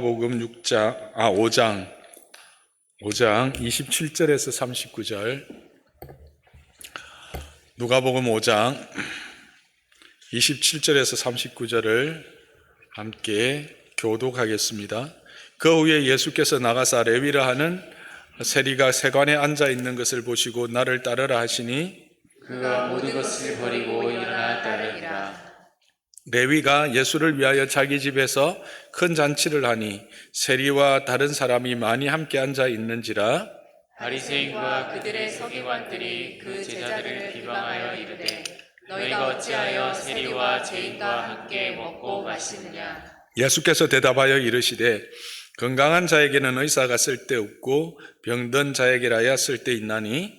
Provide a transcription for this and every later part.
복음 5장 27절에서 39절. 누가복음 5장 27절에서 39절을 함께 교독하겠습니다. 그 후에 예수께서 나가사 레위라 하는 세리가 세관에 앉아 있는 것을 보시고 나를 따르라 하시니 그가 모든 것을 버리고 일어나 따르니라. 레위가 예수를 위하여 자기 집에서 큰 잔치를 하니 세리와 다른 사람이 많이 함께 앉아 있는지라. 바리새인과 그들의 서기관들이 그 제자들을 비방하여 이르되 너희가 어찌하여 세리와 죄인과 함께 먹고 마시느냐. 예수께서 대답하여 이르시되 건강한 자에게는 의사가 쓸데없고 병든 자에게라야 쓸데있나니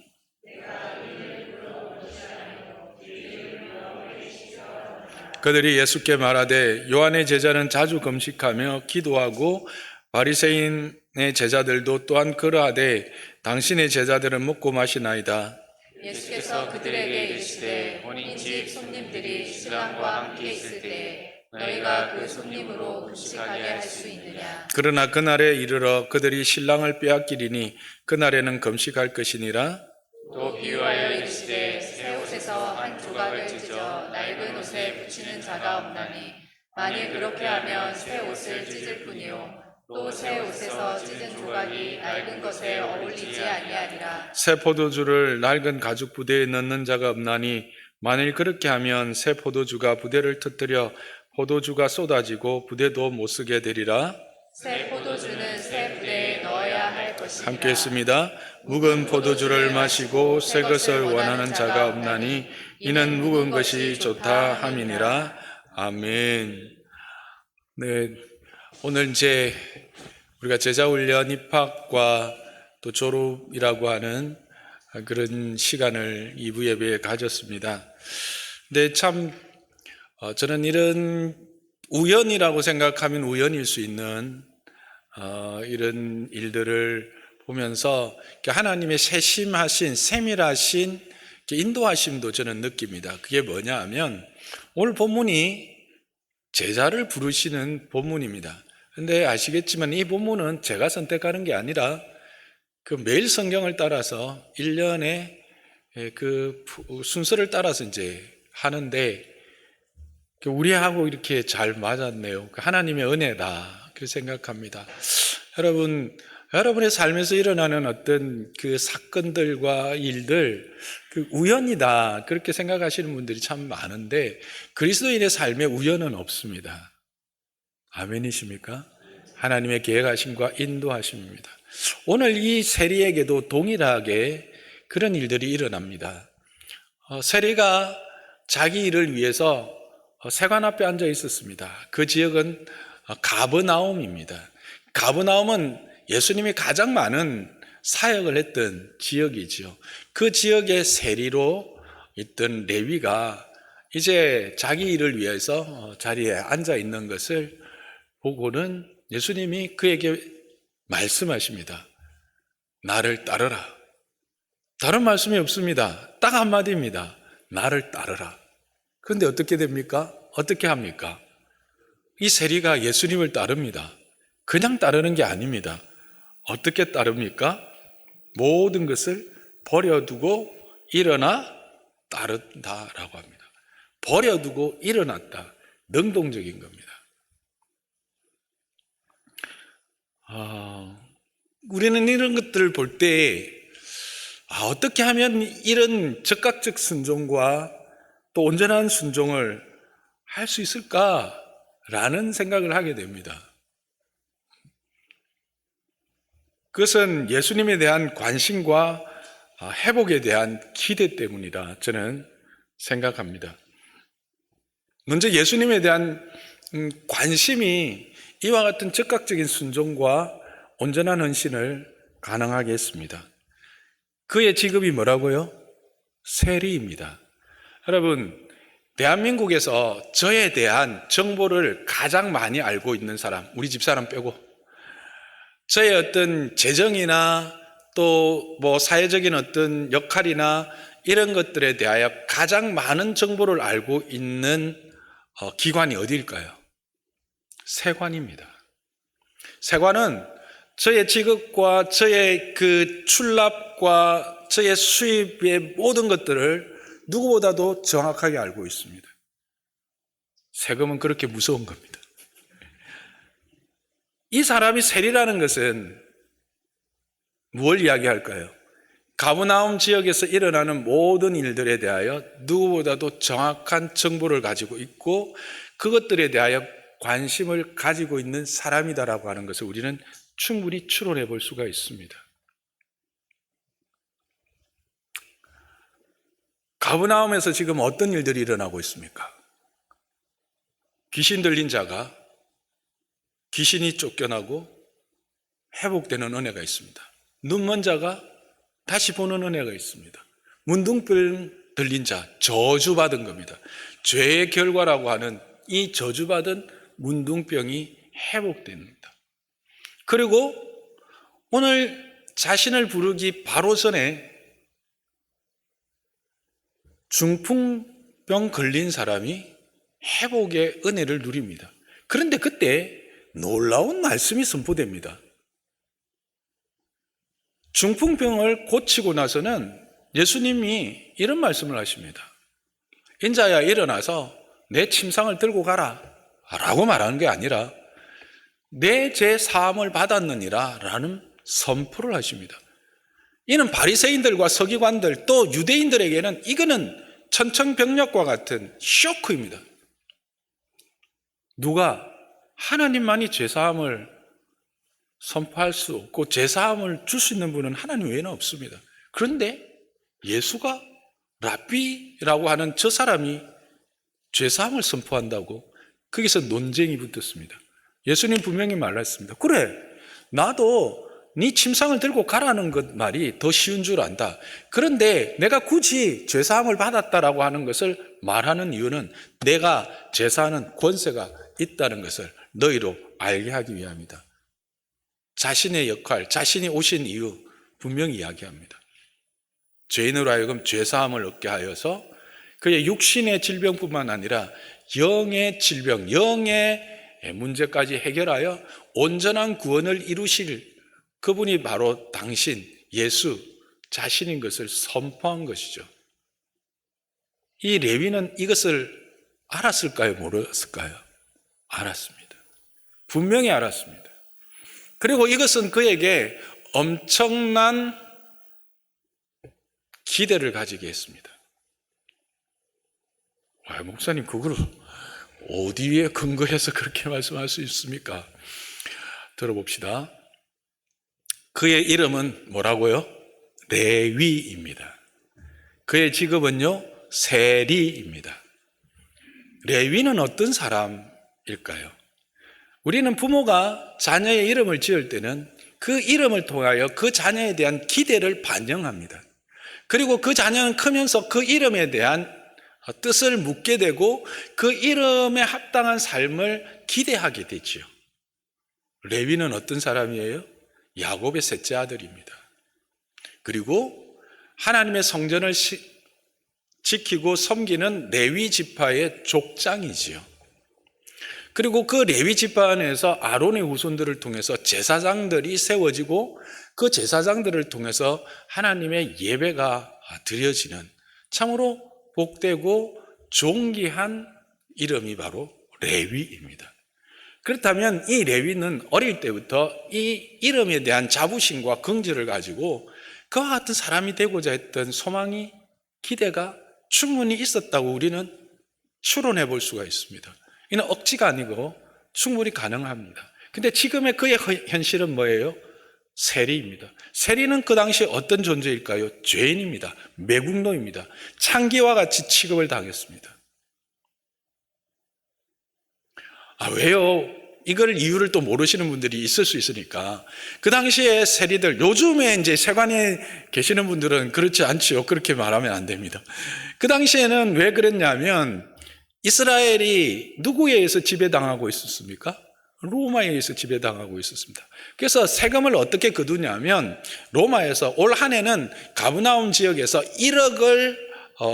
그들이 예수께 말하되 요한의 제자는 자주 금식하며 기도하고 바리새인의 제자들도 또한 그러하되 당신의 제자들은 먹고 마시나이다. 예수께서 그들에게 이르시되 본인집 손님들이 신랑과 함께 있을 때 너희가 그 손님으로 금식하게 할 수 있느냐. 그러나 그날에 이르러 그들이 신랑을 빼앗기리니 그날에는 금식할 것이니라. 또 비유하여 이르시되 새 옷에서 한 조각을 찢어 낡은 옷에 붙이는 자가 없나니 만일 그렇게 하면 새 옷을 찢을 뿐이요 또 새 옷에서 찢은 조각이 낡은 것에 어울리지 아니하리라. 새 포도주를 낡은 가죽 부대에 넣는 자가 없나니 만일 그렇게 하면 새 포도주가 부대를 터뜨려 포도주가 쏟아지고 부대도 못 쓰게 되리라. 새 포도주는 새 부대에 넣어야 할 것이니라. 함께 했습니다. 묵은 포도주를 마시고 새 것을 원하는 자가 없나니 이는 묵은 것이 좋다 함이니라. 아멘. 네, 오늘 이제 우리가 제자훈련 입학과 또 졸업이라고 하는 그런 시간을 2부 예배에 가졌습니다. 근데 참 저는 이런 우연이라고 생각하면 우연일 수 있는 이런 일들을 보면서 하나님의 세심하신 세밀하신 인도하심도 저는 느낍니다. 그게 뭐냐 하면 오늘 본문이 제자를 부르시는 본문입니다. 근데 아시겠지만 이 본문은 제가 선택하는 게 아니라 그 매일 성경을 따라서 1년의 그 순서를 따라서 이제 하는데 우리하고 이렇게 잘 맞았네요. 하나님의 은혜다. 그렇게 생각합니다. 여러분의 삶에서 일어나는 어떤 그 사건들과 일들, 그 우연이다. 그렇게 생각하시는 분들이 참 많은데, 그리스도인의 삶에 우연은 없습니다. 아멘이십니까? 하나님의 계획하심과 인도하심입니다. 오늘 이 세리에게도 동일하게 그런 일들이 일어납니다. 세리가 자기 일을 위해서 세관 앞에 앉아 있었습니다. 그 지역은 가버나움입니다. 가버나움은 예수님이 가장 많은 사역을 했던 지역이죠. 그 지역의 세리로 있던 레위가 이제 자기 일을 위해서 자리에 앉아 있는 것을 보고는 예수님이 그에게 말씀하십니다. 나를 따르라. 다른 말씀이 없습니다. 딱 한마디입니다. 나를 따르라. 그런데 어떻게 됩니까? 어떻게 합니까? 이 세리가 예수님을 따릅니다. 그냥 따르는 게 아닙니다. 어떻게 따릅니까? 모든 것을 버려두고 일어나 따른다라고 합니다. 버려두고 일어났다. 능동적인 겁니다. 우리는 이런 것들을 볼 때 어떻게 하면 이런 즉각적 순종과 또 온전한 순종을 할 수 있을까라는 생각을 하게 됩니다. 그것은 예수님에 대한 관심과 회복에 대한 기대 때문이라 저는 생각합니다. 먼저 예수님에 대한 관심이 이와 같은 즉각적인 순종과 온전한 헌신을 가능하게 했습니다. 그의 직업이 뭐라고요? 세리입니다. 여러분, 대한민국에서 저에 대한 정보를 가장 많이 알고 있는 사람, 우리 집사람 빼고, 저의 어떤 재정이나 또 사회적인 어떤 역할이나 이런 것들에 대하여 가장 많은 정보를 알고 있는 기관이 어디일까요? 세관입니다. 세관은 저의 직업과 저의 그 출납과 저의 수입의 모든 것들을 누구보다도 정확하게 알고 있습니다. 세금은 그렇게 무서운 겁니다. 이 사람이 세리라는 것은 무엇을 이야기할까요? 가버나움 지역에서 일어나는 모든 일들에 대하여 누구보다도 정확한 정보를 가지고 있고 그것들에 대하여 관심을 가지고 있는 사람이다라고 하는 것을 우리는 충분히 추론해 볼 수가 있습니다. 가버나움에서 지금 어떤 일들이 일어나고 있습니까? 귀신 들린 자가 귀신이 쫓겨나고 회복되는 은혜가 있습니다. 눈먼 자가 다시 보는 은혜가 있습니다. 문둥병 들린 자, 저주받은 겁니다. 죄의 결과라고 하는 이 저주받은 문둥병이 회복됩니다. 그리고 오늘 자신을 부르기 바로 전에 중풍병 걸린 사람이 회복의 은혜를 누립니다. 그런데 그때 놀라운 말씀이 선포됩니다. 중풍병을 고치고 나서는 예수님이 이런 말씀을 하십니다. 인자야 일어나서 내 침상을 들고 가라 라고 말하는 게 아니라 내 죄 사함을 받았느니라 라는 선포를 하십니다. 이는 바리새인들과 서기관들 또 유대인들에게는 이거는 천천병력과 같은 쇼크입니다. 누가 하나님만이 죄사함을 선포할 수 없고 죄사함을 줄 수 있는 분은 하나님 외에는 없습니다. 그런데 예수가 랍비라고 하는 저 사람이 죄사함을 선포한다고 거기서 논쟁이 붙었습니다. 예수님 분명히 말했습니다. 그래, 나도 네 침상을 들고 가라는 것 말이 더 쉬운 줄 안다. 그런데 내가 굳이 죄사함을 받았다라고 하는 것을 말하는 이유는 내가 제사하는 권세가 있다는 것을 너희로 알게 하기 위함이다. 자신의 역할, 자신이 오신 이유 분명히 이야기합니다. 죄인으로 하여금 죄사함을 얻게 하여서 그의 육신의 질병뿐만 아니라 영의 질병, 영의 문제까지 해결하여 온전한 구원을 이루실 그분이 바로 당신 예수 자신인 것을 선포한 것이죠. 이 레위는 이것을 알았을까요? 모르었을까요? 알았습니다. 분명히 알았습니다. 그리고 이것은 그에게 엄청난 기대를 가지게 했습니다. 와, 목사님 그걸 어디에 근거해서 그렇게 말씀할 수 있습니까? 들어봅시다. 그의 이름은 뭐라고요? 레위입니다. 그의 직업은요, 세리입니다. 레위는 어떤 사람일까요? 우리는 부모가 자녀의 이름을 지을 때는 그 이름을 통하여 그 자녀에 대한 기대를 반영합니다. 그리고 그 자녀는 크면서 그 이름에 대한 뜻을 묻게 되고 그 이름에 합당한 삶을 기대하게 되지요. 레위는 어떤 사람이에요? 야곱의 셋째 아들입니다. 그리고 하나님의 성전을 지키고 섬기는 레위 지파의 족장이지요. 그리고 그 레위 지파 안에서 아론의 후손들을 통해서 제사장들이 세워지고 그 제사장들을 통해서 하나님의 예배가 드려지는 참으로 복되고 존귀한 이름이 바로 레위입니다. 그렇다면 이 레위는 어릴 때부터 이 이름에 대한 자부심과 긍지를 가지고 그와 같은 사람이 되고자 했던 소망이 기대가 충분히 있었다고 우리는 추론해 볼 수가 있습니다. 이는 억지가 아니고 충분히 가능합니다. 근데 지금의 그의 현실은 뭐예요? 세리입니다. 세리는 그 당시에 어떤 존재일까요? 죄인입니다. 매국노입니다. 창기와 같이 취급을 당했습니다. 왜요? 이걸 이유를 또 모르시는 분들이 있을 수 있으니까 그 당시에 세리들, 요즘에 이제 세관에 계시는 분들은 그렇지 않지요. 그렇게 말하면 안 됩니다. 그 당시에는 왜 그랬냐면 이스라엘이 누구에 의해서 지배당하고 있었습니까? 로마에 의해서 지배당하고 있었습니다. 그래서 세금을 어떻게 거두냐면 로마에서 올 한 해는 가브나움 지역에서 1억을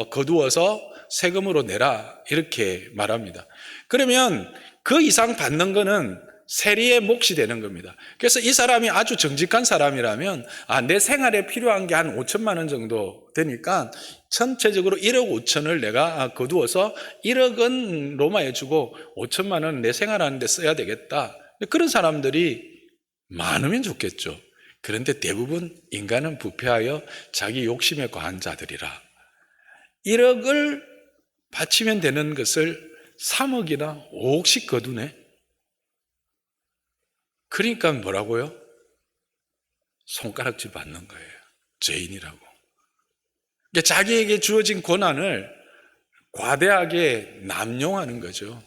거두어서 세금으로 내라 이렇게 말합니다. 그러면 그 이상 받는 거는 세리의 몫이 되는 겁니다. 그래서 이 사람이 아주 정직한 사람이라면 내 생활에 필요한 게 한 5천만 원 정도 되니까 전체적으로 1억 5천을 내가 거두어서 1억은 로마에 주고 5천만 원 내 생활하는 데 써야 되겠다. 그런 사람들이 많으면 좋겠죠. 그런데 대부분 인간은 부패하여 자기 욕심에 과한 자들이라 1억을 바치면 되는 것을 3억이나 5억씩 거두네. 그러니까 뭐라고요? 손가락질 받는 거예요. 죄인이라고. 그러니까 자기에게 주어진 권한을 과대하게 남용하는 거죠.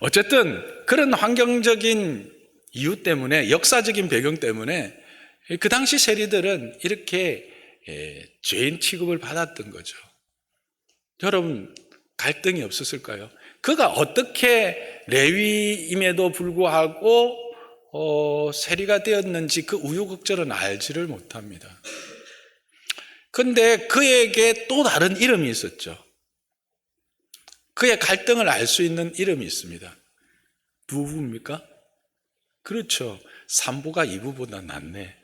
어쨌든 그런 환경적인 이유 때문에, 역사적인 배경 때문에 그 당시 세리들은 이렇게 죄인 취급을 받았던 거죠. 여러분, 갈등이 없었을까요? 그가 어떻게 레위임에도 불구하고 세리가 되었는지 그 우유곡절은 알지를 못합니다. 그런데 그에게 또 다른 이름이 있었죠. 그의 갈등을 알 수 있는 이름이 있습니다. 누구입니까? 그렇죠. 삼부가 이부보다 낫네.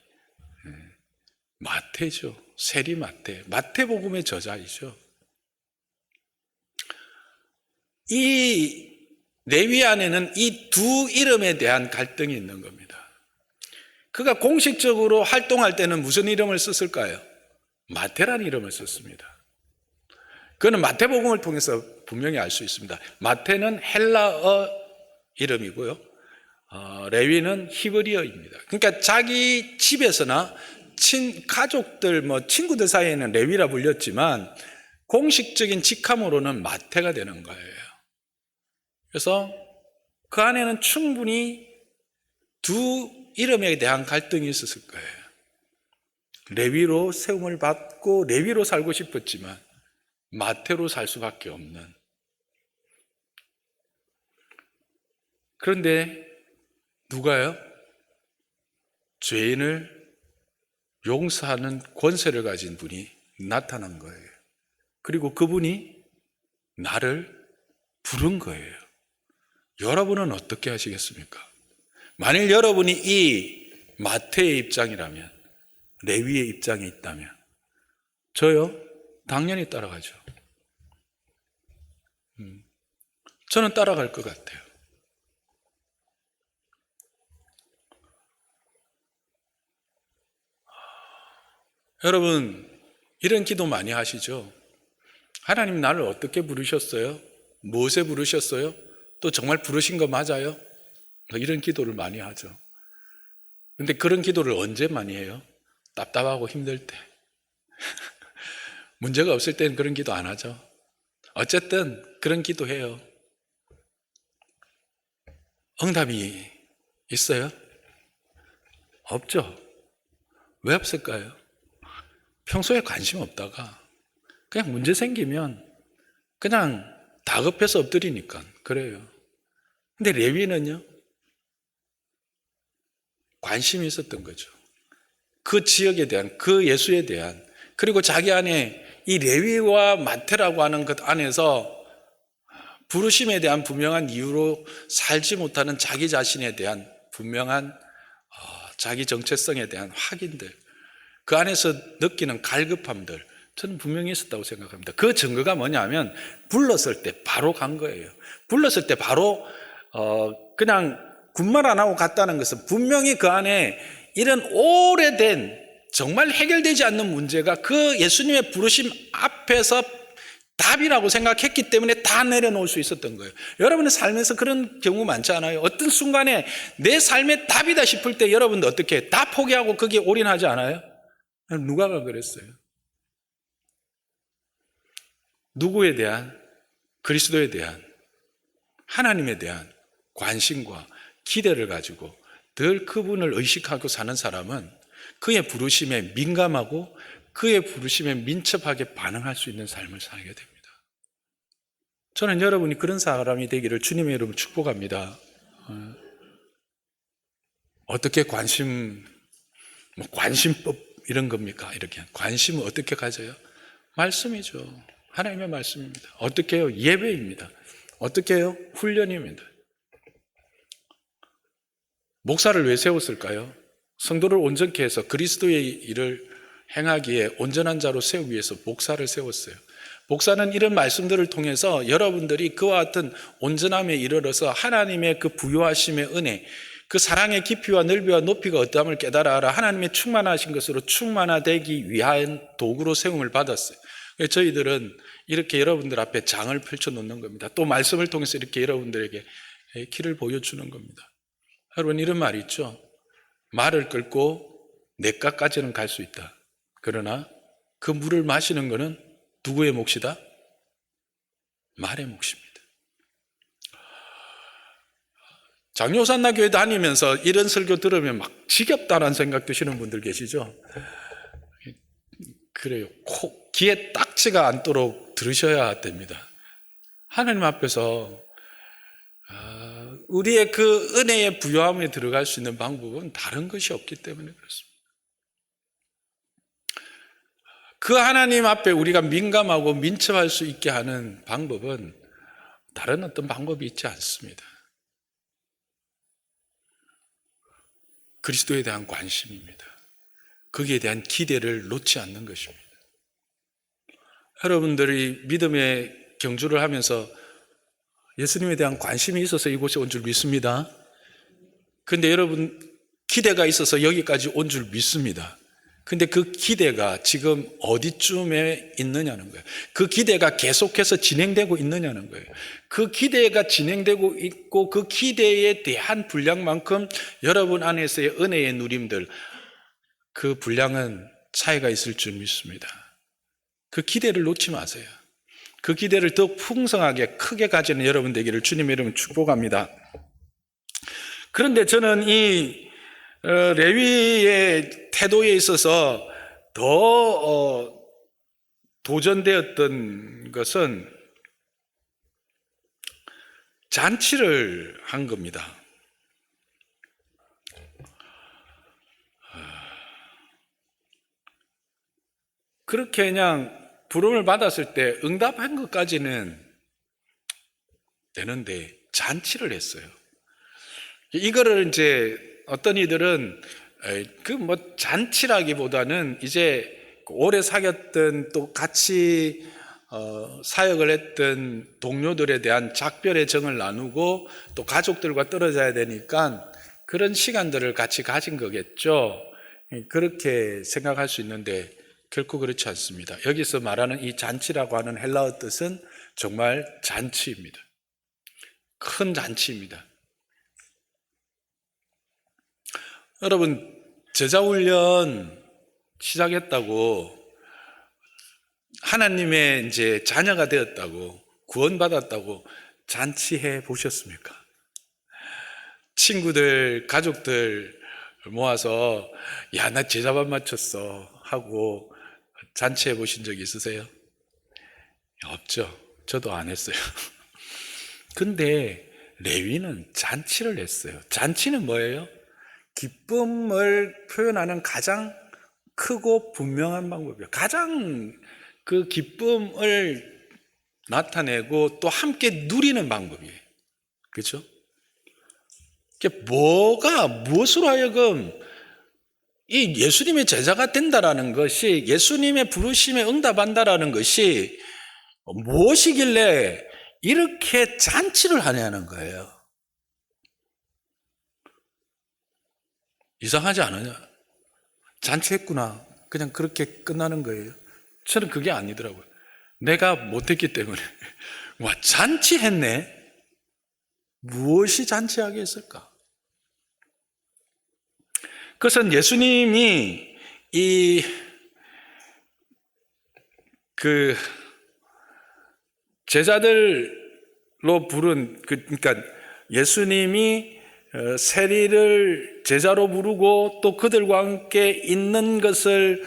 마태죠. 세리 마태. 마태복음의 저자이죠. 이 레위 안에는 이 두 이름에 대한 갈등이 있는 겁니다. 그가 공식적으로 활동할 때는 무슨 이름을 썼을까요? 마태라는 이름을 썼습니다. 그는 마태복음을 통해서 분명히 알 수 있습니다. 마태는 헬라어 이름이고요. 레위는 히브리어입니다. 그러니까 자기 집에서나 가족들, 친구들 사이에는 레위라 불렸지만 공식적인 직함으로는 마태가 되는 거예요. 그래서 그 안에는 충분히 두 이름에 대한 갈등이 있었을 거예요. 레위로 세움을 받고 레위로 살고 싶었지만 마태로 살 수밖에 없는. 그런데 누가요? 죄인을 용서하는 권세를 가진 분이 나타난 거예요. 그리고 그분이 나를 부른 거예요. 여러분은 어떻게 하시겠습니까? 만일 여러분이 이 마태의 입장이라면, 레위의 입장에 있다면, 저요? 당연히 따라가죠. 저는 따라갈 것 같아요. 여러분, 이런 기도 많이 하시죠? 하나님 나를 어떻게 부르셨어요? 무엇에 부르셨어요? 또 정말 부르신 거 맞아요? 이런 기도를 많이 하죠. 근데 그런 기도를 언제 많이 해요? 답답하고 힘들 때. 문제가 없을 때는 그런 기도 안 하죠. 어쨌든 그런 기도 해요. 응답이 있어요? 없죠. 왜 없을까요? 평소에 관심 없다가 그냥 문제 생기면 그냥 다급해서 엎드리니까 그래요. 근데 레위는요, 관심이 있었던 거죠. 그 지역에 대한, 그 예수에 대한, 그리고 자기 안에 이 레위와 마태라고 하는 것 안에서 부르심에 대한 분명한 이유로 살지 못하는 자기 자신에 대한 분명한 자기 정체성에 대한 확인들, 그 안에서 느끼는 갈급함들, 저는 분명히 있었다고 생각합니다. 그 증거가 뭐냐면 불렀을 때 바로 간 거예요. 불렀을 때 바로 그냥 군말 안 하고 갔다는 것은 분명히 그 안에 이런 오래된 정말 해결되지 않는 문제가 그 예수님의 부르심 앞에서 답이라고 생각했기 때문에 다 내려놓을 수 있었던 거예요. 여러분의 삶에서 그런 경우 많지 않아요? 어떤 순간에 내 삶의 답이다 싶을 때 여러분도 어떻게 해요? 다 포기하고 거기에 올인하지 않아요? 누가가 그랬어요. 누구에 대한, 그리스도에 대한, 하나님에 대한 관심과 기대를 가지고 늘 그분을 의식하고 사는 사람은 그의 부르심에 민감하고 그의 부르심에 민첩하게 반응할 수 있는 삶을 살게 됩니다. 저는 여러분이 그런 사람이 되기를 주님의 이름으로 축복합니다. 어떻게 관심법 이런 겁니까? 이렇게 관심을 어떻게 가져요? 말씀이죠. 하나님의 말씀입니다. 어떻게 해요? 예배입니다. 어떻게 해요? 훈련입니다. 목사를 왜 세웠을까요? 성도를 온전케 해서 그리스도의 일을 행하기에 온전한 자로 세우기 위해서 목사를 세웠어요. 목사는 이런 말씀들을 통해서 여러분들이 그와 같은 온전함에 이르러서 하나님의 그 부요하심의 은혜, 그 사랑의 깊이와 넓이와 높이가 어떠함을 깨달아라. 하나님의 충만하신 것으로 충만화되기 위한 도구로 세움을 받았어요. 저희들은 이렇게 여러분들 앞에 장을 펼쳐놓는 겁니다. 또 말씀을 통해서 이렇게 여러분들에게 길을 보여주는 겁니다. 여러분, 이런 말이 있죠. 말을 끌고 냇가까지는 갈 수 있다. 그러나 그 물을 마시는 것은 누구의 몫이다? 말의 몫입니다. 장로산나 교회 다니면서 이런 설교 들으면 막 지겹다는 생각 드시는 분들 계시죠? 그래요. 귀에 딱지가 않도록 들으셔야 됩니다. 하나님 앞에서 우리의 그 은혜의 부요함에 들어갈 수 있는 방법은 다른 것이 없기 때문에 그렇습니다. 그 하나님 앞에 우리가 민감하고 민첩할 수 있게 하는 방법은 다른 어떤 방법이 있지 않습니다. 그리스도에 대한 관심입니다. 거기에 대한 기대를 놓지 않는 것입니다. 여러분들이 믿음의 경주를 하면서 예수님에 대한 관심이 있어서 이곳에 온 줄 믿습니다. 그런데 여러분, 기대가 있어서 여기까지 온 줄 믿습니다. 근데 그 기대가 지금 어디쯤에 있느냐는 거예요. 그 기대가 계속해서 진행되고 있느냐는 거예요. 그 기대가 진행되고 있고 그 기대에 대한 분량만큼 여러분 안에서의 은혜의 누림들, 그 분량은 차이가 있을 줄 믿습니다. 그 기대를 놓지 마세요. 그 기대를 더 풍성하게 크게 가지는 여러분 되기를 주님의 이름으로 축복합니다. 그런데 저는 이 레위의 태도에 있어서 더 도전되었던 것은 잔치를 한 겁니다. 그렇게 그냥 부름을 받았을 때 응답한 것까지는 되는데 잔치를 했어요. 이거를 이제 어떤 이들은 잔치라기보다는 이제 오래 사귀었던 또 같이 사역을 했던 동료들에 대한 작별의 정을 나누고 또 가족들과 떨어져야 되니까 그런 시간들을 같이 가진 거겠죠. 그렇게 생각할 수 있는데 결코 그렇지 않습니다. 여기서 말하는 이 잔치라고 하는 헬라어 뜻은 정말 잔치입니다. 큰 잔치입니다. 여러분, 제자훈련 시작했다고 하나님의 이제 자녀가 되었다고 구원받았다고 잔치해 보셨습니까? 친구들, 가족들 모아서 야, 나 제자반 마쳤어 하고 잔치해 보신 적 있으세요? 없죠. 저도 안 했어요. 근데 레위는 잔치를 했어요. 잔치는 뭐예요? 기쁨을 표현하는 가장 크고 분명한 방법이에요. 가장 그 기쁨을 나타내고 또 함께 누리는 방법이에요. 그렇죠? 무엇으로 하여금 이 예수님의 제자가 된다라는 것이, 예수님의 부르심에 응답한다라는 것이 무엇이길래 이렇게 잔치를 하냐는 거예요. 이상하지 않으냐? 잔치했구나. 그냥 그렇게 끝나는 거예요. 저는 그게 아니더라고요. 내가 못했기 때문에. 와, 잔치했네? 무엇이 잔치하게 했을까? 그것은 예수님이 제자들로 부른, 그러니까 예수님이 세리를 제자로 부르고 또 그들과 함께 있는 것을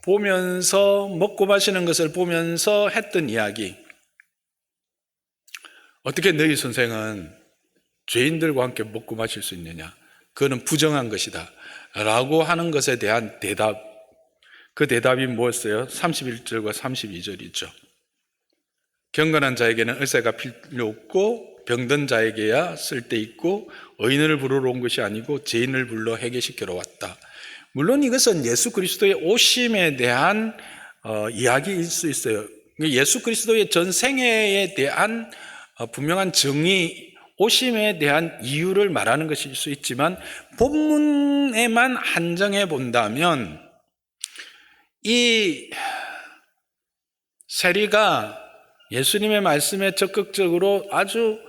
보면서, 먹고 마시는 것을 보면서 했던 이야기. 어떻게 너희 선생은 죄인들과 함께 먹고 마실 수 있느냐? 그거는 부정한 것이다 라고 하는 것에 대한 대답. 그 대답이 뭐였어요? 31절과 32절이죠. 경건한 자에게는 의사가 필요 없고 병든 자에게야 쓸데있고 의인을 부르러 온 것이 아니고 죄인을 불러 회개시키러 왔다. 물론 이것은 예수 그리스도의 오심에 대한 이야기일 수 있어요. 예수 그리스도의 전 생애에 대한 분명한 정의, 오심에 대한 이유를 말하는 것일 수 있지만 본문에만 한정해 본다면 이 세리가 예수님의 말씀에 적극적으로 아주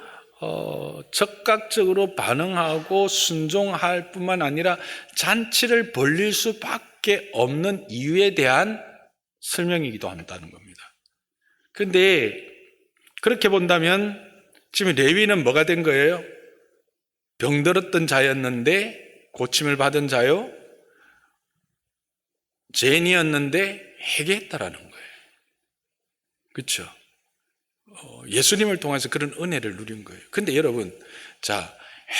적극적으로 반응하고 순종할 뿐만 아니라 잔치를 벌릴 수밖에 없는 이유에 대한 설명이기도 한다는 겁니다. 그런데 그렇게 본다면 지금 레위는 뭐가 된 거예요? 병들었던 자였는데 고침을 받은 자요? 죄인이었는데 회개했다라는 거예요. 그렇죠? 예수님을 통해서 그런 은혜를 누린 거예요. 근데 여러분, 자,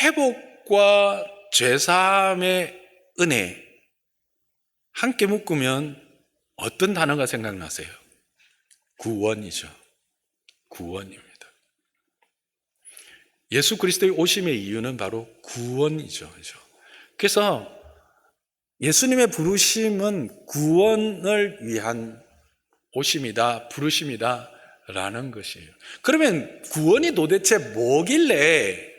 회복과 죄사함의 은혜 함께 묶으면 어떤 단어가 생각나세요? 구원이죠. 구원입니다. 예수 그리스도의 오심의 이유는 바로 구원이죠. 그래서 예수님의 부르심은 구원을 위한 오심이다, 부르심이다 라는 것이에요. 그러면 구원이 도대체 뭐길래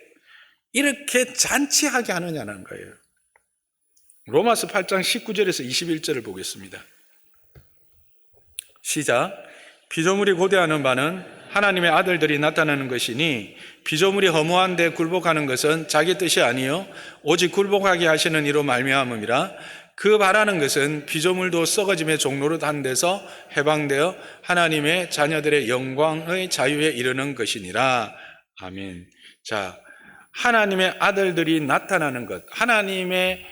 이렇게 잔치하게 하느냐는 거예요. 로마서 8장 19절에서 21절을 보겠습니다. 시작. 피조물이 고대하는 바는 하나님의 아들들이 나타나는 것이니 피조물이 허무한 데 굴복하는 것은 자기 뜻이 아니요 오직 굴복하게 하시는 이로 말미암음이라. 그 바라는 것은 피조물도 썩어짐의 종로로 단 데서 해방되어 하나님의 자녀들의 영광의 자유에 이르는 것이니라. 아멘. 자, 하나님의 아들들이 나타나는 것, 하나님의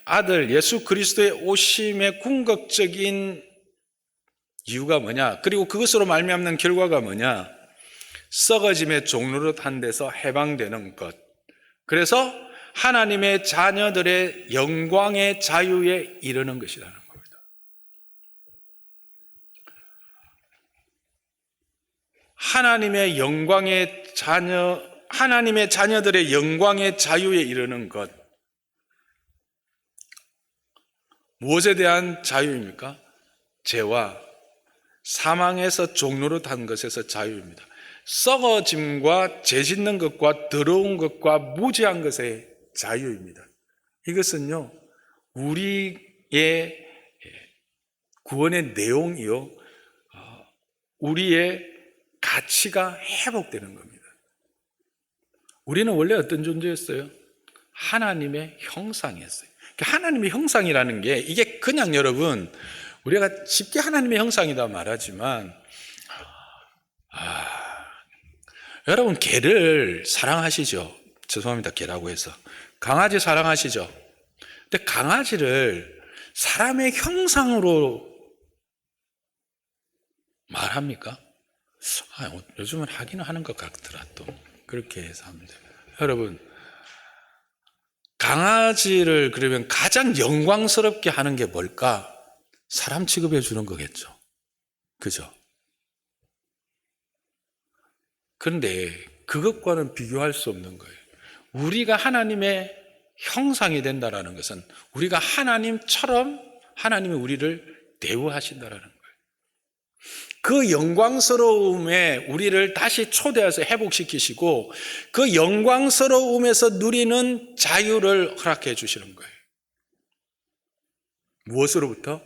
아들 예수 그리스도의 오심의 궁극적인 이유가 뭐냐? 그리고 그것으로 말미암는 결과가 뭐냐? 썩어짐의 종로로 탄 데서 해방되는 것. 그래서 하나님의 자녀들의 영광의 자유에 이르는 것이라는 겁니다. 하나님의 자녀들의 영광의 자유에 이르는 것. 무엇에 대한 자유입니까? 죄와 사망에서 종로로 탄 것에서 자유입니다. 썩어짐과 죄 짓는 것과 더러운 것과 무지한 것의 자유입니다. 이것은요, 우리의 구원의 내용이요, 우리의 가치가 회복되는 겁니다. 우리는 원래 어떤 존재였어요? 하나님의 형상이었어요. 하나님의 형상이라는 게 이게 그냥 여러분 우리가 쉽게 하나님의 형상이다 말하지만 여러분 개를 사랑하시죠? 죄송합니다, 개라고 해서. 강아지 사랑하시죠? 근데 강아지를 사람의 형상으로 말합니까? 요즘은 하기는 하는 것 같더라. 또 그렇게 해서 합니다. 여러분, 강아지를 그러면 가장 영광스럽게 하는 게 뭘까? 사람 취급해 주는 거겠죠. 그죠? 그런데 그것과는 비교할 수 없는 거예요. 우리가 하나님의 형상이 된다는 것은 우리가 하나님처럼 하나님이 우리를 대우하신다는 거예요. 그 영광스러움에 우리를 다시 초대해서 회복시키시고 그 영광스러움에서 누리는 자유를 허락해 주시는 거예요. 무엇으로부터?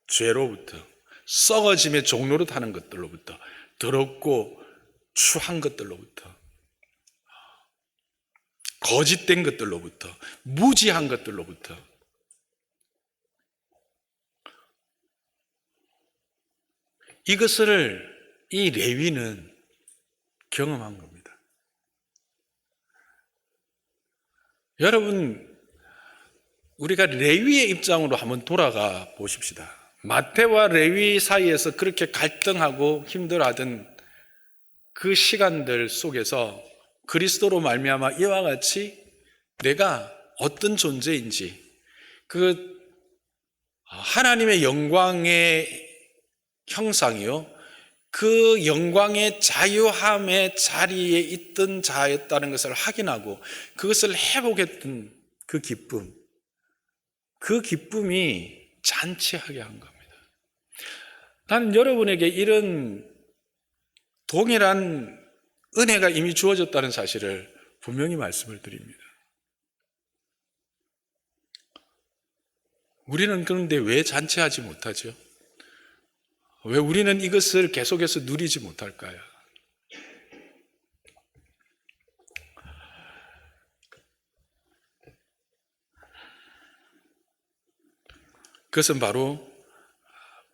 죄로부터, 썩어짐의 종로로 타는 것들로부터, 더럽고 추한 것들로부터, 거짓된 것들로부터, 무지한 것들로부터. 이것을 이 레위는 경험한 겁니다. 여러분, 우리가 레위의 입장으로 한번 돌아가 보십시다. 마태와 레위 사이에서 그렇게 갈등하고 힘들어하던 그 시간들 속에서 그리스도로 말미암아 이와 같이 내가 어떤 존재인지 그 하나님의 영광의 형상이요, 그 영광의 자유함의 자리에 있던 자였다는 것을 확인하고 그것을 회복했던 그 기쁨, 그 기쁨이 잔치하게 한 겁니다. 나는 여러분에게 이런 동일한 은혜가 이미 주어졌다는 사실을 분명히 말씀을 드립니다. 우리는 그런데 왜 잔치하지 못하죠? 왜 우리는 이것을 계속해서 누리지 못할까요? 그것은 바로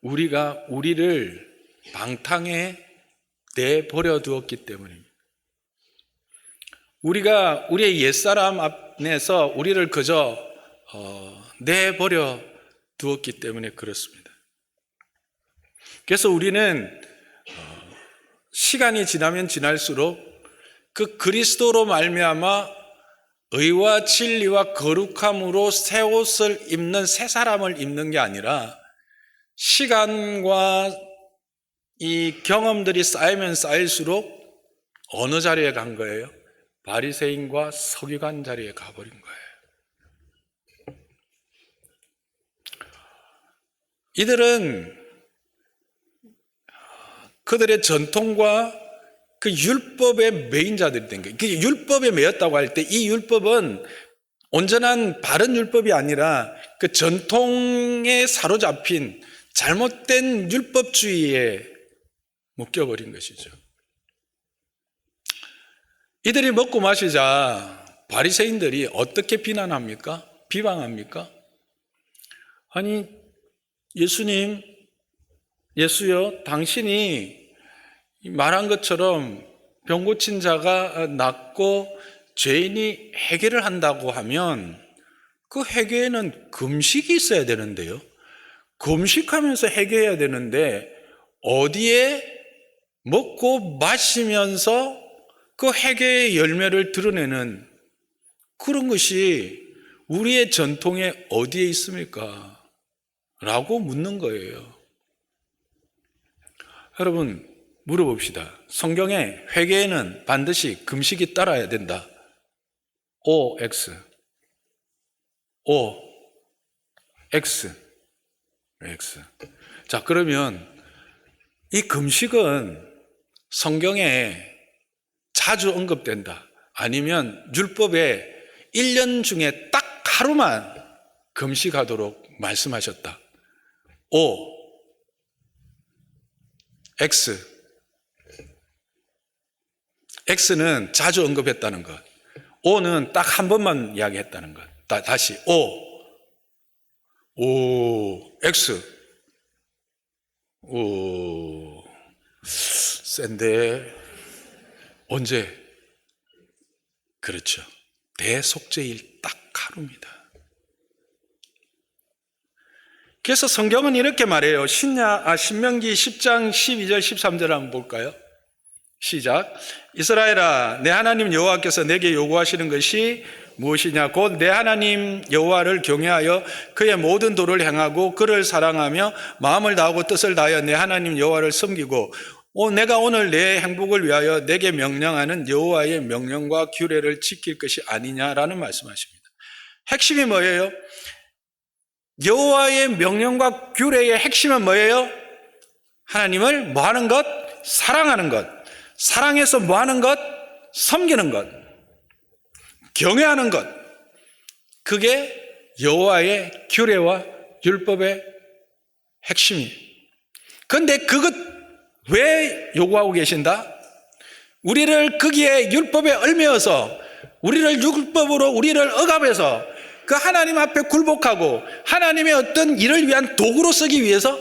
우리가 우리를 방탕에 내버려 두었기 때문입니다. 우리가 우리의 옛사람 안에서 우리를 그저 내버려 두었기 때문에 그렇습니다. 그래서 우리는 시간이 지나면 지날수록 그 그리스도로 말미암아 의와 진리와 거룩함으로 새 옷을 입는 새 사람을 입는 게 아니라 시간과 이 경험들이 쌓이면 쌓일수록 어느 자리에 간 거예요? 바리새인과 서기관 자리에 가버린 거예요. 이들은 그들의 전통과 그 율법의 매인자들이 된 거예요. 그 율법에 매였다고 할 때 이 율법은 온전한 바른 율법이 아니라 그 전통에 사로잡힌 잘못된 율법주의에 묶여버린 것이죠. 이들이 먹고 마시자 바리새인들이 어떻게 비난합니까? 비방합니까? 아니, 예수님, 예수여, 당신이 말한 것처럼 병 고친 자가 낫고 죄인이 회개를 한다고 하면 그 회개에는 금식이 있어야 되는데요. 금식하면서 회개해야 되는데 어디에 먹고 마시면서 그 회개의 열매를 드러내는 그런 것이 우리의 전통에 어디에 있습니까? 라고 묻는 거예요. 여러분, 물어봅시다. 성경에 회개에는 반드시 금식이 따라야 된다. O, X. O, X. X. 자, 그러면 이 금식은 성경에 자주 언급된다. 아니면 율법에 1년 중에 딱 하루만 금식하도록 말씀하셨다. O, X. X는 자주 언급했다는 것. O는 딱 한 번만 이야기했다는 것. 다시 O, X. 오, 센데 언제? 그렇죠. 대속죄일 딱 하루입니다. 그래서 성경은 이렇게 말해요. 신명기 10장 12절 13절 한번 볼까요? 시작. 이스라엘아, 내 하나님 여호와께서 내게 요구하시는 것이 무엇이냐? 곧 내 하나님 여호와를 경외하여 그의 모든 도를 행하고 그를 사랑하며 마음을 다하고 뜻을 다하여 내 하나님 여호와를 섬기고 내가 오늘 내 행복을 위하여 내게 명령하는 여호와의 명령과 규례를 지킬 것이 아니냐라는 말씀하십니다. 핵심이 뭐예요? 여호와의 명령과 규례의 핵심은 뭐예요? 하나님을 뭐 하는 것? 사랑하는 것. 사랑해서 뭐 하는 것? 섬기는 것. 경외하는 것. 그게 여호와의 규례와 율법의 핵심이에요. 그런데 그것 왜 요구하고 계신다? 우리를 거기에 율법에 얽매여서 우리를 율법으로 우리를 억압해서 그 하나님 앞에 굴복하고 하나님의 어떤 일을 위한 도구로 쓰기 위해서?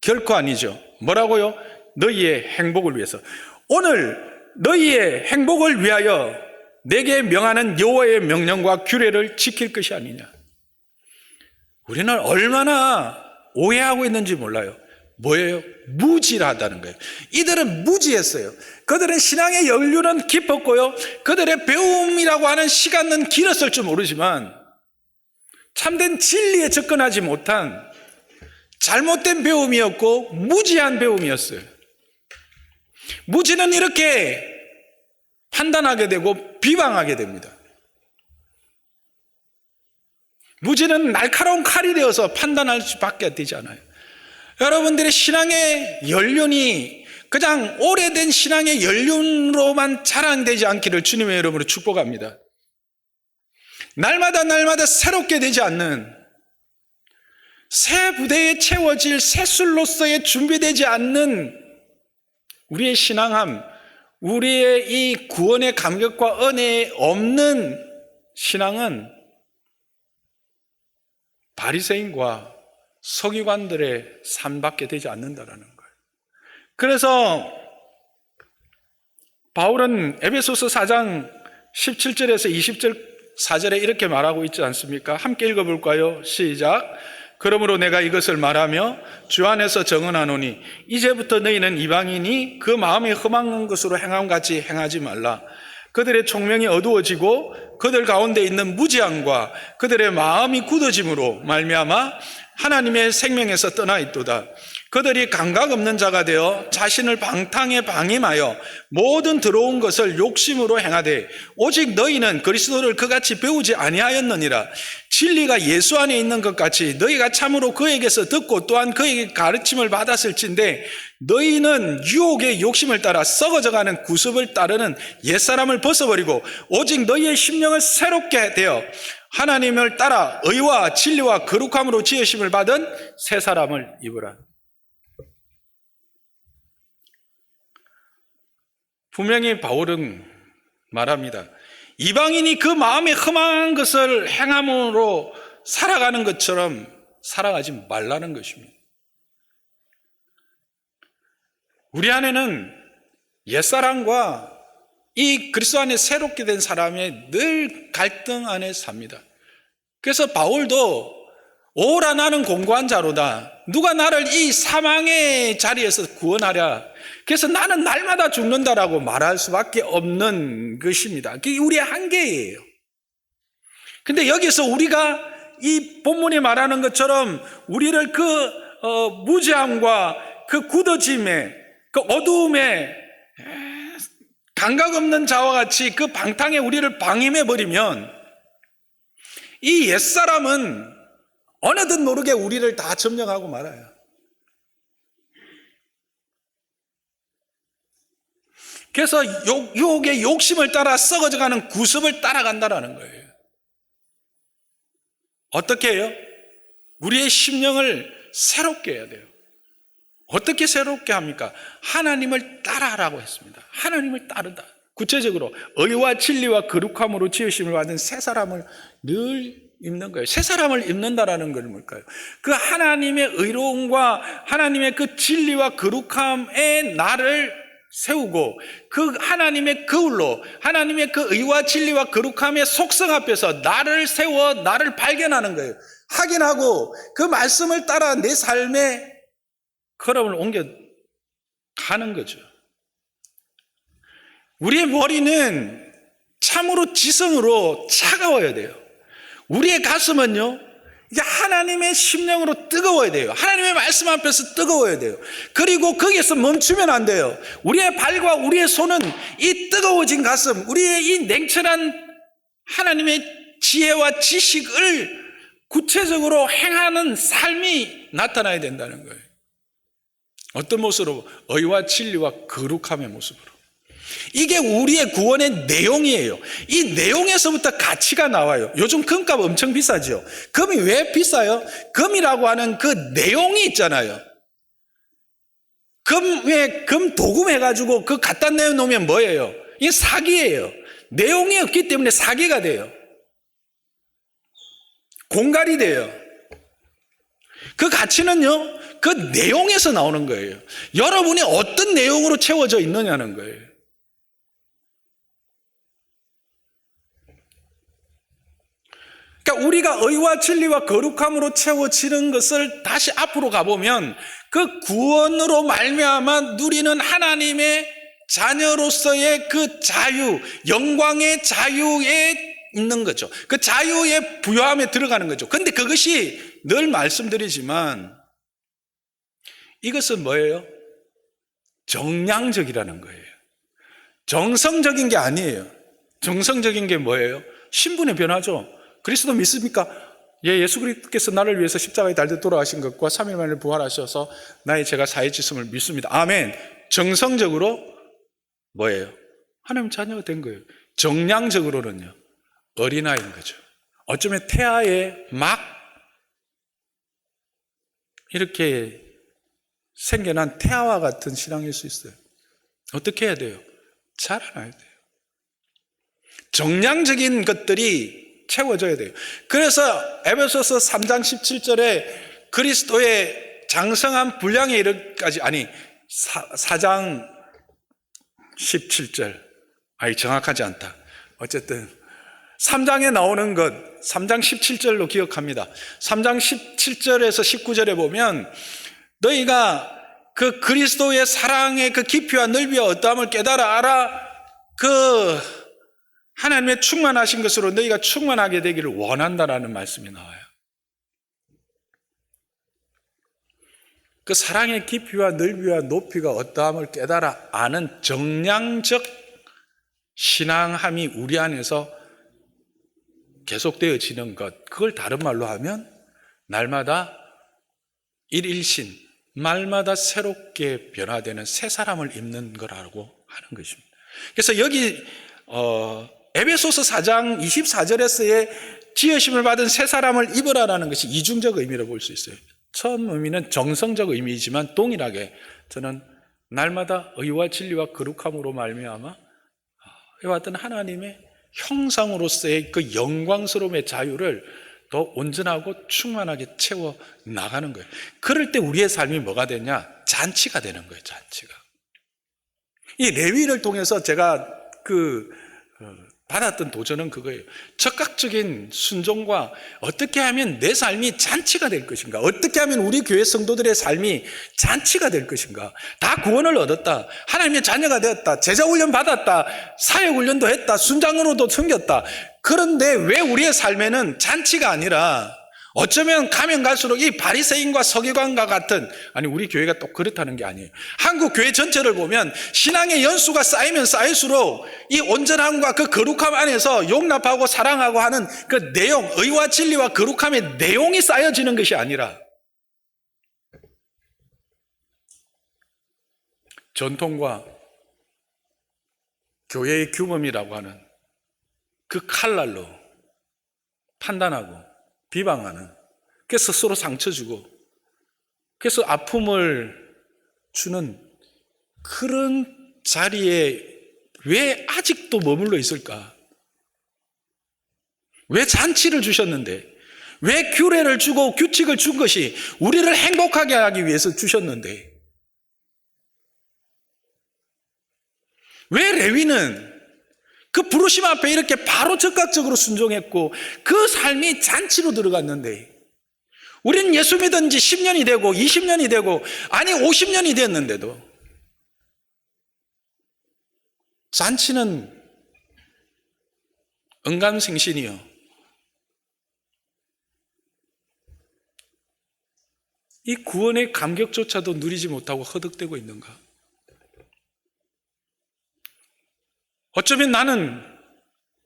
결코 아니죠. 뭐라고요? 너희의 행복을 위해서. 오늘 너희의 행복을 위하여 내게 명하는 여호와의 명령과 규례를 지킬 것이 아니냐. 우리는 얼마나 오해하고 있는지 몰라요. 뭐예요? 무지하다는 거예요. 이들은 무지했어요. 그들은 신앙의 연륜은 깊었고요. 그들의 배움이라고 하는 시간은 길었을 줄 모르지만 참된 진리에 접근하지 못한 잘못된 배움이었고 무지한 배움이었어요. 무지는 이렇게 판단하게 되고 비방하게 됩니다. 무지는 날카로운 칼이 되어서 판단할 수밖에 되지 않아요. 여러분들의 신앙의 연륜이 그냥 오래된 신앙의 연륜으로만 자랑되지 않기를 주님의 이름으로 축복합니다. 날마다 새롭게 되지 않는, 새 부대에 채워질 새술로서의 준비되지 않는 우리의 신앙함, 우리의 이 구원의 감격과 은혜에 없는 신앙은 바리새인과 서기관들의 삶밖에 되지 않는다라는 거예요. 그래서 바울은 에베소서 4장 17절에서 20절 4절에 이렇게 말하고 있지 않습니까? 함께 읽어볼까요? 시작. 그러므로 내가 이것을 말하며 주 안에서 정언하노니 이제부터 너희는 이방인이 그 마음에 흠한 것으로 행함같이 행하지 말라. 그들의 총명이 어두워지고 그들 가운데 있는 무지함과 그들의 마음이 굳어짐으로 말미암아 하나님의 생명에서 떠나 있도다. 그들이 감각 없는 자가 되어 자신을 방탕에 방임하여 모든 더러운 것을 욕심으로 행하되 오직 너희는 그리스도를 그같이 배우지 아니하였느니라. 진리가 예수 안에 있는 것 같이 너희가 참으로 그에게서 듣고 또한 그에게 가르침을 받았을진데 너희는 유혹의 욕심을 따라 썩어져가는 구습을 따르는 옛사람을 벗어버리고 오직 너희의 심령을 새롭게 되어 하나님을 따라 의와 진리와 거룩함으로 지으심을 받은 새 사람을 입으라. 분명히 바울은 말합니다. 이방인이 그 마음에 흠한 것을 행함으로 살아가는 것처럼 살아가지 말라는 것입니다. 우리 안에는 옛사람과 이 그리스도 안에 새롭게 된 사람의 늘 갈등 안에 삽니다. 그래서 바울도 오라 나는 공고한 자로다. 누가 나를 이 사망의 자리에서 구원하랴. 그래서 나는 날마다 죽는다라고 말할 수밖에 없는 것입니다. 그게 우리의 한계예요. 근데 여기서 우리가 이 본문이 말하는 것처럼 우리를 그 무지함과 그 굳어짐에 그 어두움에 감각 없는 자와 같이 그 방탕에 우리를 방임해버리면 이 옛사람은 어느덧 모르게 우리를 다 점령하고 말아요. 그래서 유혹의 욕심을 따라 썩어져가는 구습을 따라간다라는 거예요. 어떻게 해요? 우리의 심령을 새롭게 해야 돼요. 어떻게 새롭게 합니까? 하나님을 따라하라고 했습니다. 하나님을 따르다. 구체적으로 의와 진리와 거룩함으로 지으심을 받은 새 사람을 늘 입는 거예요. 새 사람을 입는다라는 건 뭘까요? 그 하나님의 의로움과 하나님의 그 진리와 거룩함에 나를 세우고 그 하나님의 거울로 하나님의 그 의와 진리와 거룩함의 속성 앞에서 나를 세워 나를 발견하는 거예요. 확인하고 그 말씀을 따라 내 삶의 걸음을 옮겨 가는 거죠. 우리의 머리는 참으로 지성으로 차가워야 돼요. 우리의 가슴은요, 이게 하나님의 심령으로 뜨거워야 돼요. 하나님의 말씀 앞에서 뜨거워야 돼요. 그리고 거기에서 멈추면 안 돼요. 우리의 발과 우리의 손은 이 뜨거워진 가슴, 우리의 이 냉철한 하나님의 지혜와 지식을 구체적으로 행하는 삶이 나타나야 된다는 거예요. 어떤 모습으로? 의와 진리와 거룩함의 모습으로. 이게 우리의 구원의 내용이에요. 이 내용에서부터 가치가 나와요. 요즘 금값 엄청 비싸죠. 금이 왜 비싸요? 금이라고 하는 그 내용이 있잖아요. 금 도금해가지고 그 갖다 내놓으면 뭐예요? 이게 사기예요. 내용이 없기 때문에 사기가 돼요. 공갈이 돼요. 그 가치는요, 그 내용에서 나오는 거예요. 여러분이 어떤 내용으로 채워져 있느냐는 거예요. 그러니까 우리가 의와 진리와 거룩함으로 채워지는 것을 다시 앞으로 가보면 그 구원으로 말미암아 누리는 하나님의 자녀로서의 그 자유, 영광의 자유에 있는 거죠. 그 자유의 부요함에 들어가는 거죠. 그런데 그것이 늘 말씀드리지만 이것은 뭐예요? 정량적이라는 거예요. 정성적인 게 아니에요. 정성적인 게 뭐예요? 신분의 변화죠. 그리스도 믿습니까? 예, 예수 그리스도께서 나를 위해서 십자가에 달려 돌아가신 것과 3일 만에 부활하셔서 나의 죄가 사해지심을 믿습니다. 아멘. 정성적으로 뭐예요? 하나님 자녀가 된 거예요. 정량적으로는요, 어린아이인 거죠. 어쩌면 태아에 막 이렇게 생겨난 태아와 같은 신앙일 수 있어요. 어떻게 해야 돼요? 자라나야 돼요. 정량적인 것들이 채워져야 돼요. 그래서 에베소서 3장 17절에 그리스도의 장성한 분량에 이르기까지, 아니 4장 17절, 아니 정확하지 않다. 어쨌든 3장에 나오는 것 3장 17절로 기억합니다. 3장 17절에서 19절에 보면 너희가 그 그리스도의 사랑의 그 깊이와 넓이와 어떠함을 깨달아 알아 그 하나님의 충만하신 것으로 너희가 충만하게 되기를 원한다라는 말씀이 나와요. 그 사랑의 깊이와 넓이와 높이가 어떠함을 깨달아 아는 정량적 신앙함이 우리 안에서 계속되어지는 것, 그걸 다른 말로 하면 날마다 일일신, 말마다 새롭게 변화되는 새 사람을 입는 거라고 하는 것입니다. 그래서 여기 에베소서 4장 24절에서의 지으심을 받은 새 사람을 입으라라는 것이 이중적 의미로 볼 수 있어요. 처음 의미는 정성적 의미이지만 동일하게 저는 날마다 의와 진리와 거룩함으로 말미암아 이와 같은 하나님의 형상으로서의 그 영광스러움의 자유를 더 온전하고 충만하게 채워 나가는 거예요. 그럴 때 우리의 삶이 뭐가 되냐? 잔치가 되는 거예요. 잔치가. 이 레위를 통해서 제가 받았던 도전은 그거예요. 적극적인 순종과 어떻게 하면 내 삶이 잔치가 될 것인가? 어떻게 하면 우리 교회 성도들의 삶이 잔치가 될 것인가? 다 구원을 얻었다. 하나님의 자녀가 되었다. 제자훈련 받았다. 사역훈련도 했다. 순장으로도 섬겼다. 그런데 왜 우리의 삶에는 잔치가 아니라 어쩌면 가면 갈수록 이 바리새인과 서기관과 같은, 아니 우리 교회가 또 그렇다는 게 아니에요. 한국 교회 전체를 보면 신앙의 연수가 쌓이면 쌓일수록 이 온전함과 그 거룩함 안에서 용납하고 사랑하고 하는 그 내용, 의와 진리와 거룩함의 내용이 쌓여지는 것이 아니라 전통과 교회의 규범이라고 하는 그 칼날로 판단하고 비방하는, 그래서 스스로 상처 주고 그래서 아픔을 주는 그런 자리에 왜 아직도 머물러 있을까? 왜 잔치를 주셨는데, 왜 규례를 주고 규칙을 준 것이 우리를 행복하게 하기 위해서 주셨는데, 왜 레위는 그 부르심 앞에 이렇게 바로 즉각적으로 순종했고 그 삶이 잔치로 들어갔는데, 우리는 예수 믿은 지 10년이 되고 20년이 되고 아니 50년이 됐는데도 잔치는 언감생신이요, 이 구원의 감격조차도 누리지 못하고 허덕대고 있는가? 어쩌면 나는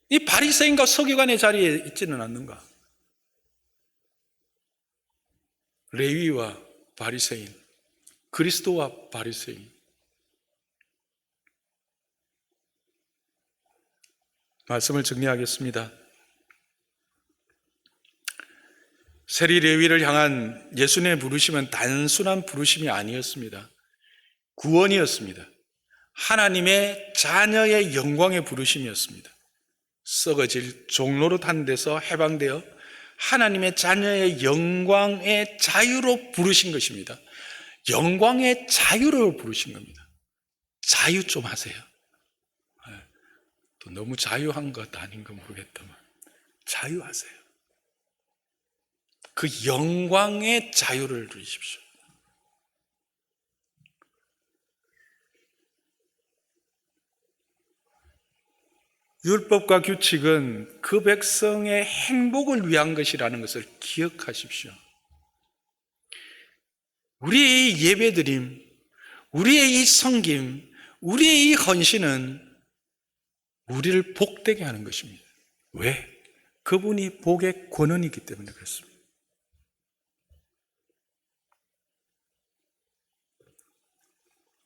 이 바리새인과 서기관의 자리에 있지는 않는가? 레위와 바리새인, 그리스도와 바리새인. 말씀을 정리하겠습니다. 세리 레위를 향한 예수님의 부르심은 단순한 부르심이 아니었습니다. 구원이었습니다. 하나님의 자녀의 영광의 부르심이었습니다. 썩어질 종로릇 한 데서 해방되어 하나님의 자녀의 영광의 자유로 부르신 것입니다. 영광의 자유로 부르신 겁니다. 자유 좀 하세요. 또 너무 자유한 것 아닌가 모르겠다만 자유하세요. 그 영광의 자유를 누리십시오. 율법과 규칙은 그 백성의 행복을 위한 것이라는 것을 기억하십시오. 우리의 예배드림, 우리의 이 섬김, 우리의 이 헌신은 우리를 복되게 하는 것입니다. 왜? 그분이 복의 권원이기 때문에 그렇습니다.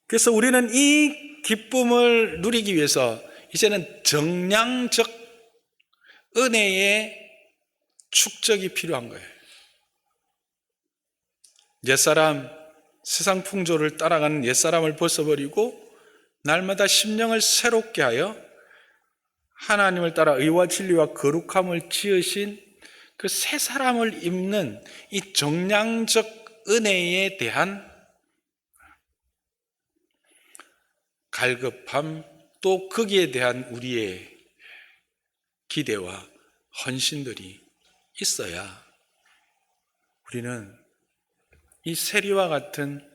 그래서 우리는 이 기쁨을 누리기 위해서 이제는 정량적 은혜의 축적이 필요한 거예요. 옛사람, 세상 풍조를 따라가는 옛사람을 벗어버리고 날마다 심령을 새롭게 하여 하나님을 따라 의와 진리와 거룩함을 지으신 그 새 사람을 입는 이 정량적 은혜에 대한 갈급함, 또 거기에 대한 우리의 기대와 헌신들이 있어야 우리는 이 세리와 같은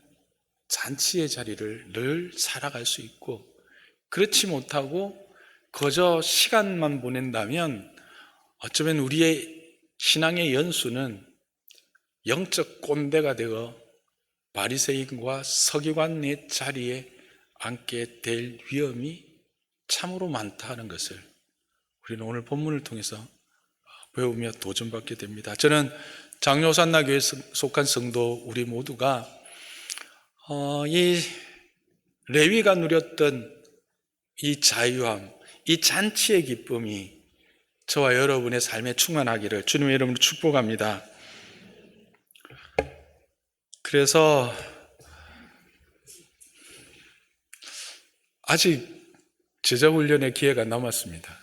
잔치의 자리를 늘 살아갈 수 있고, 그렇지 못하고 거저 시간만 보낸다면 어쩌면 우리의 신앙의 연수는 영적 꼰대가 되어 바리새인과 서기관의 자리에 앉게 될 위험이 참으로 많다 하는 것을 우리는 오늘 본문을 통해서 배우며 도전받게 됩니다. 저는 장로산나교에 속한 성도 우리 모두가 이 레위가 누렸던 이 자유함, 이 잔치의 기쁨이 저와 여러분의 삶에 충만하기를 주님의 이름으로 축복합니다. 그래서 아직 제자훈련의 기회가 남았습니다.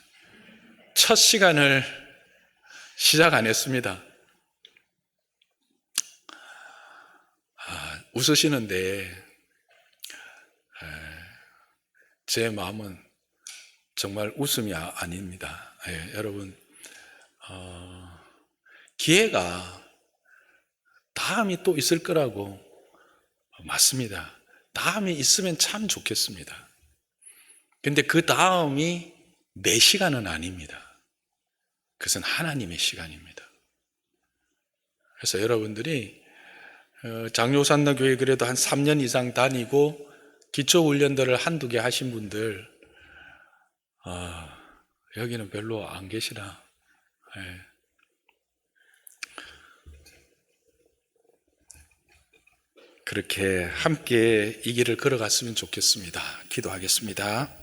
첫 시간을 시작 안 했습니다. 웃으시는데 제 마음은 정말 웃음이 아닙니다. 여러분, 기회가 다음이 또 있을 거라고 맞습니다. 다음이 있으면 참 좋겠습니다. 근데 그 다음이 내 시간은 아닙니다. 그것은 하나님의 시간입니다. 그래서 여러분들이 장로산나교회 그래도 한 3년 이상 다니고 기초훈련들을 한두 개 하신 분들 여기는 별로 안 계시나. 그렇게 함께 이 길을 걸어갔으면 좋겠습니다. 기도하겠습니다.